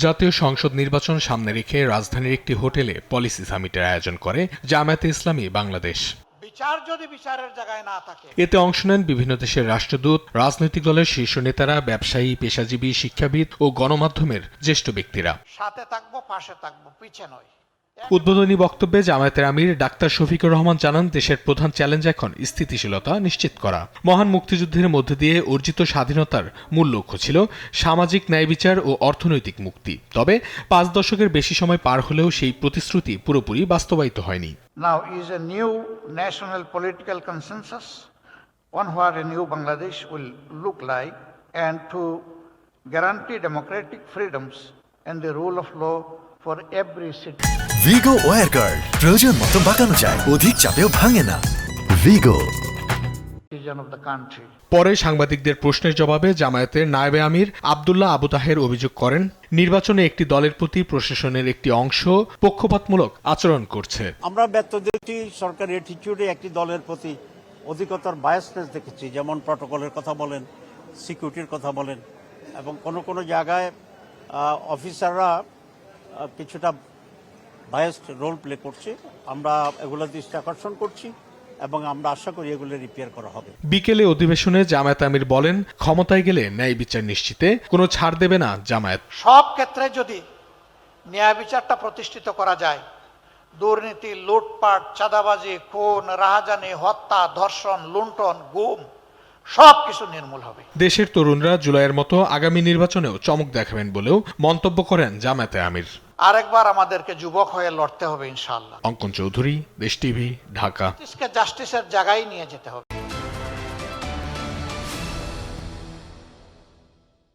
জাতীয় সংসদ নির্বাচন সামনে রেখে রাজধানীর একটি হোটেলে পলিসি সামিটের আয়োজন করে জামায়াতে ইসলামী বাংলাদেশ। বিচার যদি বিচারের জায়গায় না থাকে, এতে অংশ নেন বিভিন্ন দেশের রাষ্ট্রদূত, রাজনৈতিক দলের শীর্ষ নেতারা, ব্যবসায়ী, পেশাজীবী, শিক্ষাবিদ ও গণমাধ্যমের জ্যেষ্ঠ ব্যক্তিরা। সাথে থাকবো, পাশে থাকবো, পিছে নয়। উদ্বোধনী বক্তব্যে জামায়াতের আমির ডাক্তার শফিকুর রহমান জানান, দেশের প্রধান চ্যালেঞ্জ এখন স্থিতিশীলতা নিশ্চিত করা। মহান মুক্তিযুদ্ধের মধ্য দিয়ে অর্জিত স্বাধীনতার মূল লক্ষ্য ছিল সামাজিক ন্যায় বিচার ও অর্থনৈতিক মুক্তি। তবে 5 দশকের বেশি সময় পার হলেও সেই প্রতিশ্রুতি পুরোপুরি বাস্তবায়িত হয়নি। Now is a new national political consensus on what a new Bangladesh will look like, and to guarantee democratic freedoms and the rule of law for every citizen. ভিগো ওয়্যার গার্ড প্রয়োজন মতো বাঁকানো যায়, অধিক চাপেও ভাঙে না। ভিগো Of the country. পরে সাংবাদিকদের প্রশ্নের জবাবে জামায়াতের নায়েবে আমির আব্দুল্লাহ আবু তাহের অভিযোগ করেন, নির্বাচনে একটি দলের প্রতি প্রশাসনের একটি অংশ পক্ষপাতমূলক আচরণ করছে। আমরা ব্যর্থ দেখি সরকারি অ্যাটিটিউডে একটি দলের প্রতি অধিকতর বায়াসনেস দেখেছি, যেমন প্রটোকলের কথা বলেন, সিকিউরিটির কথা বলেন, এবং কোনো জায়গায় অফিসাররা কিছুটা বায়াসড রোল প্লে করছে। আমরা এগুলো দৃষ্টি আকর্ষণ করছি এবং আমরা আশা করি এগুলো রিপেয়ার করা হবে। বিকেলে অধিবেশনে জামায়াত আমির বলেন, ক্ষমতায় গেলে ন্যায় বিচার নিশ্চিতে কোনো ছাড় দেবে না জামায়াত। সব ক্ষেত্রে যদি ন্যায় বিচারটা প্রতিষ্ঠিত করা যায়, দুর্নীতি, লুটপাট, চাঁদাবাজি, খুন, রাহাজানি, হত্যা, ধর্ষণ, লুণ্ঠন, গুম সবকিছু নির্মূল হবে। দেশের তরুণরা জুলাইয়ের মতো আগামী নির্বাচনেও চমক দেখাবেন বলেও মন্তব্য করেন জামায়াতে আমির। আরেকবার আমাদেরকে যুবক হয়ে লড়তে হবে ইনশাআল্লাহ। অঙ্কন চৌধুরী, দেশ টিভি, ঢাকা। জাস্টিসের জায়গায় নিয়ে যেতে হবে।